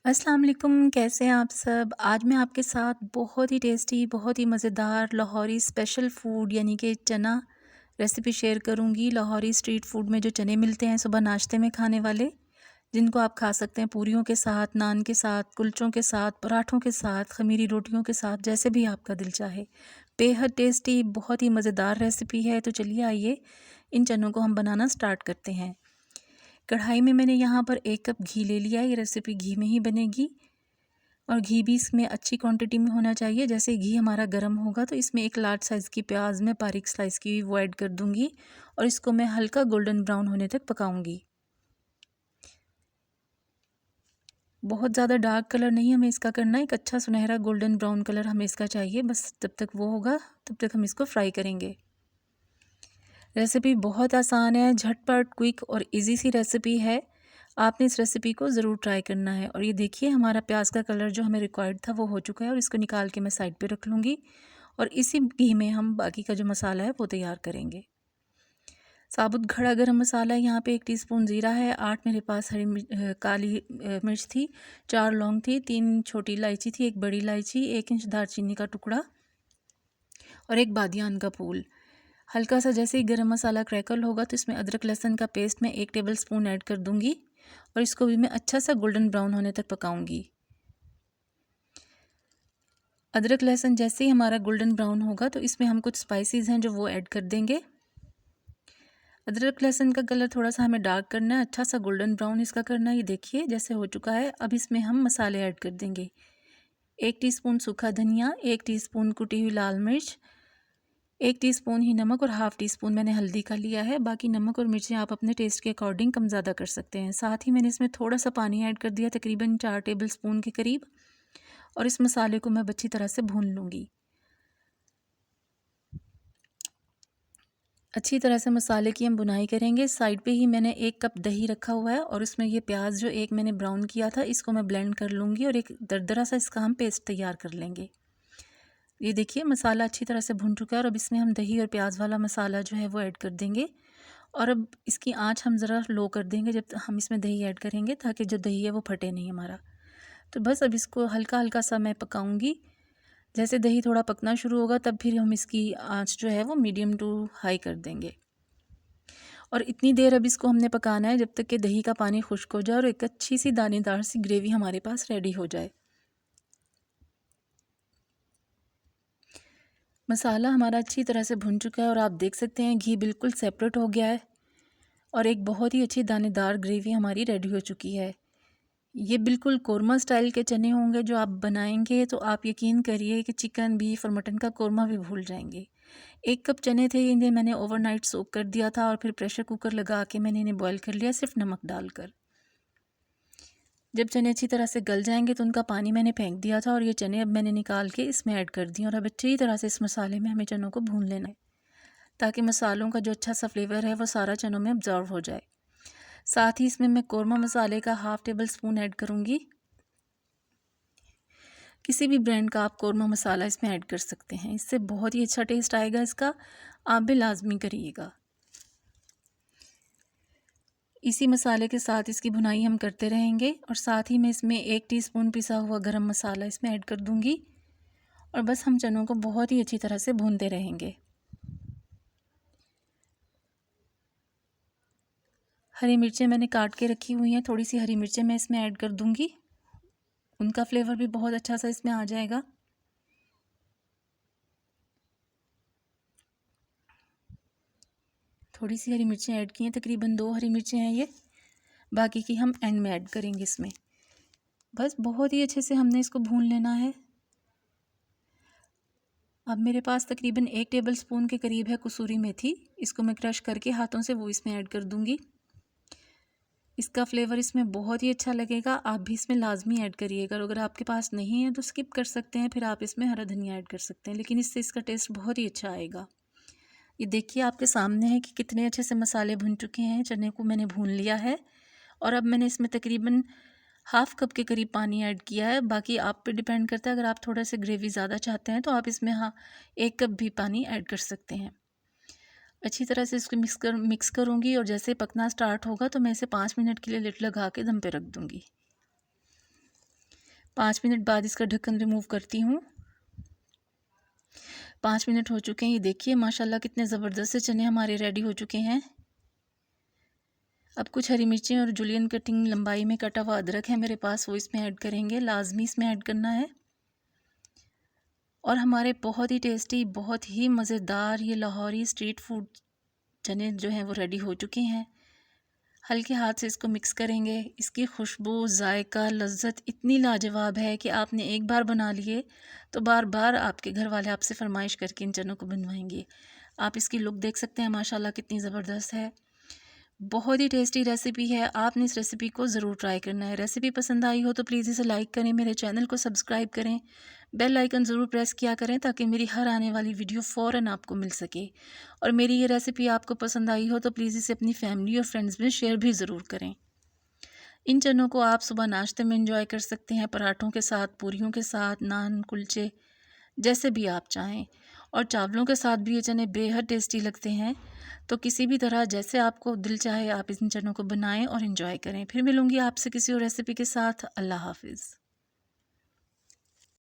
अस्सलाम वालेकुम, कैसे हैं आप सब। आज मैं आपके साथ बहुत ही टेस्टी, बहुत ही मज़ेदार लाहौरी स्पेशल फ़ूड यानी कि चना रेसिपी शेयर करूंगी। लाहौरी स्ट्रीट फ़ूड में जो चने मिलते हैं सुबह नाश्ते में खाने वाले, जिनको आप खा सकते हैं पूरियों के साथ, नान के साथ, कुलचों के साथ, पराठों के साथ, खमीरी रोटियों के साथ, जैसे भी आपका दिल चाहे। बेहद टेस्टी, बहुत ही मज़ेदार रेसिपी है। तो चलिए आइए इन चनों को हम बनाना स्टार्ट करते हैं। कढ़ाई में मैंने यहाँ पर 1 कप घी ले लिया है। ये रेसिपी घी में ही बनेगी और घी भी इसमें अच्छी क्वांटिटी में होना चाहिए। जैसे घी हमारा गर्म होगा तो इसमें एक लार्ज साइज़ की प्याज मैं बारीक स्लाइस की वो ऐड कर दूंगी और इसको मैं हल्का गोल्डन ब्राउन होने तक पकाऊंगी। बहुत ज़्यादा डार्क कलर नहीं हमें इसका करना, एक अच्छा सुनहरा गोल्डन ब्राउन कलर हमें इसका चाहिए। बस जब तक वो होगा तब तक हम इसको फ्राई करेंगे। रेसिपी बहुत आसान है, झटपट, क्विक और इजी सी रेसिपी है। आपने इस रेसिपी को ज़रूर ट्राई करना है। और ये देखिए हमारा प्याज का कलर जो हमें रिक्वायर्ड था वो हो चुका है और इसको निकाल के मैं साइड पे रख लूँगी। और इसी घी में हम बाकी का जो मसाला है वो तैयार करेंगे। साबुत खड़ा गरम मसाला है, यहाँ पे 1 टीस्पून ज़ीरा है, 8 मेरे पास काली मिर्च थी, 4 लौंग थी, 3 छोटी इलायची थी, 1 बड़ी इलायची, 1 इंच दालचीनी का टुकड़ा और 1 बादियान का फूल। हल्का सा जैसे ही गरम मसाला क्रैकल होगा तो इसमें अदरक लहसुन का पेस्ट मैं 1 टेबलस्पून ऐड कर दूंगी और इसको भी मैं अच्छा सा गोल्डन ब्राउन होने तक पकाऊंगी। अदरक लहसुन जैसे ही हमारा गोल्डन ब्राउन होगा तो इसमें हम कुछ स्पाइसेस हैं जो वो ऐड कर देंगे। अदरक लहसुन का कलर थोड़ा सा हमें डार्क करना है, अच्छा सा गोल्डन ब्राउन इसका करना है। ये देखिए जैसे हो चुका है। अब इसमें हम मसाले ऐड कर देंगे। 1 टीस्पून सूखा धनिया, 1 टीस्पून कुटी हुई लाल मिर्च, 1 टीस्पून ही नमक और हाफ़ टी स्पून मैंने हल्दी का लिया है। बाकी नमक और मिर्चें आप अपने टेस्ट के अकॉर्डिंग कम ज़्यादा कर सकते हैं। साथ ही मैंने इसमें थोड़ा सा पानी ऐड कर दिया, तकरीबन 4 टेबलस्पून के करीब। और इस मसाले को मैं अच्छी तरह से भून लूँगी। अच्छी तरह से मसाले की हम बुनाई करेंगे। साइड पे ही मैंने 1 कप दही रखा हुआ है और उसमें ये प्याज जो एक मैंने ब्राउन किया था इसको मैं ब्लेंड कर लूँगी और एक दरदरा सा इसका हम पेस्ट तैयार कर लेंगे। ये देखिए मसाला अच्छी तरह से भुन चुका है और अब इसमें हम दही और प्याज वाला मसाला जो है वो ऐड कर देंगे। और अब इसकी आंच हम ज़रा लो कर देंगे जब हम इसमें दही ऐड करेंगे, ताकि जो दही है वो फटे नहीं हमारा। तो बस अब इसको हल्का हल्का सा मैं पकाऊंगी। जैसे दही थोड़ा पकना शुरू होगा तब फिर हम इसकी आंच जो है वो मीडियम टू हाई कर देंगे। और इतनी देर अब इसको हमने पकाना है जब तक कि दही का पानी खुश्क हो जाए और एक अच्छी सी दानेदार सी ग्रेवी हमारे पास रेडी हो जाए। मसाला हमारा अच्छी तरह से भुन चुका है और आप देख सकते हैं घी बिल्कुल सेपरेट हो गया है और एक बहुत ही अच्छी दानेदार ग्रेवी हमारी रेडी हो चुकी है। ये बिल्कुल कोरमा स्टाइल के चने होंगे जो आप बनाएंगे तो आप यकीन करिए कि चिकन, बीफ और मटन का कोरमा भी भूल जाएंगे। 1 कप चने थे, इन्हें मैंने ओवरनाइट सोक कर दिया था और फिर प्रेशर कुकर लगा के मैंने इन्हें बॉईल कर लिया, सिर्फ नमक डालकर। जब चने अच्छी तरह से गल जाएंगे तो उनका पानी मैंने फेंक दिया था और ये चने अब मैंने निकाल के इसमें ऐड कर दिए। और अब अच्छी तरह से इस मसाले में हमें चनों को भून लेना है, ताकि मसालों का जो अच्छा सा फ्लेवर है वो सारा चनों में ऑब्जर्व हो जाए। साथ ही इसमें मैं कोरमा मसाले का हाफ़ टेबल स्पून ऐड करूँगी। किसी भी ब्रांड का आप कोरमा मसाला इसमें ऐड कर सकते हैं, इससे बहुत ही अच्छा टेस्ट आएगा इसका। आप भी लाजमी करिएगा। इसी मसाले के साथ इसकी भुनाई हम करते रहेंगे और साथ ही मैं इसमें 1 टीस्पून पिसा हुआ गरम मसाला इसमें ऐड कर दूंगी और बस हम चनों को बहुत ही अच्छी तरह से भूनते रहेंगे। हरी मिर्चें मैंने काट के रखी हुई हैं, थोड़ी सी हरी मिर्चें मैं इसमें ऐड कर दूंगी, उनका फ्लेवर भी बहुत अच्छा सा इसमें आ जाएगा। थोड़ी सी हरी मिर्चें ऐड की हैं, तकरीबन 2 हरी मिर्चें हैं ये, बाकी की हम एंड में ऐड करेंगे इसमें। बस बहुत ही अच्छे से हमने इसको भून लेना है। अब मेरे पास तकरीबन 1 टेबलस्पून के करीब है कसूरी मेथी, इसको मैं क्रश करके हाथों से वो इसमें ऐड कर दूंगी। इसका फ्लेवर इसमें बहुत ही अच्छा लगेगा, आप भी इसमें लाजमी ऐड करिएगा। अगर आपके पास नहीं है तो स्किप कर सकते हैं, फिर आप इसमें हरा धनिया ऐड कर सकते हैं, लेकिन इससे इसका टेस्ट बहुत ही अच्छा आएगा। ये देखिए आपके सामने है कि कितने अच्छे से मसाले भुन चुके हैं। चने को मैंने भून लिया है और अब मैंने इसमें तकरीबन हाफ़ कप के करीब पानी ऐड किया है। बाकी आप पे डिपेंड करता है, अगर आप थोड़ा सा ग्रेवी ज़्यादा चाहते हैं तो आप इसमें 1 कप भी पानी ऐड कर सकते हैं। अच्छी तरह से इसको मिक्स करूँगी और जैसे पकना स्टार्ट होगा तो मैं इसे 5 मिनट के लिए लिड लगा के दम पे रख दूँगी। 5 मिनट बाद इसका ढक्कन रिमूव करती हूँ। 5 मिनट हो चुके हैं। ये देखिए माशाल्लाह कितने ज़बरदस्त से चने हमारे रेडी हो चुके हैं। अब कुछ हरी मिर्चें और जुलियन कटिंग लंबाई में कटा हुआ अदरक है मेरे पास, वो इसमें ऐड करेंगे, लाजमी इसमें ऐड करना है। और हमारे बहुत ही टेस्टी, बहुत ही मज़ेदार ये लाहौरी स्ट्रीट फूड चने जो हैं वो रेडी हो चुके हैं। हल्के हाथ से इसको मिक्स करेंगे। इसकी खुशबू, जायका, लज्जत इतनी लाजवाब है कि आपने एक बार बना लिए तो बार बार आपके घर वाले आपसे फरमाइश करके इन चनों को बनवाएंगे। आप इसकी लुक देख सकते हैं माशाल्लाह कितनी ज़बरदस्त है। बहुत ही टेस्टी रेसिपी है। आपने इस रेसिपी को ज़रूर ट्राई करना है। रेसिपी पसंद आई हो तो प्लीज़ इसे लाइक करें, मेरे चैनल को सब्सक्राइब करें, बेल आइकन ज़रूर प्रेस किया करें ताकि मेरी हर आने वाली वीडियो फ़ौरन आपको मिल सके। और मेरी ये रेसिपी आपको पसंद आई हो तो प्लीज़ इसे अपनी फैमिली और फ्रेंड्स में शेयर भी ज़रूर करें। इन चनों को आप सुबह नाश्ते में एंजॉय कर सकते हैं, पराठों के साथ, पूरियों के साथ, नान, कुलचे, जैसे भी आप चाहें। और चावलों के साथ भी ये चने बेहद टेस्टी लगते हैं। तो किसी भी तरह जैसे आपको दिल चाहे आप इन चनों को बनाएं और एंजॉय करें। फिर मिलूँगी आपसे किसी और रेसिपी के साथ। अल्लाह हाफ़िज़।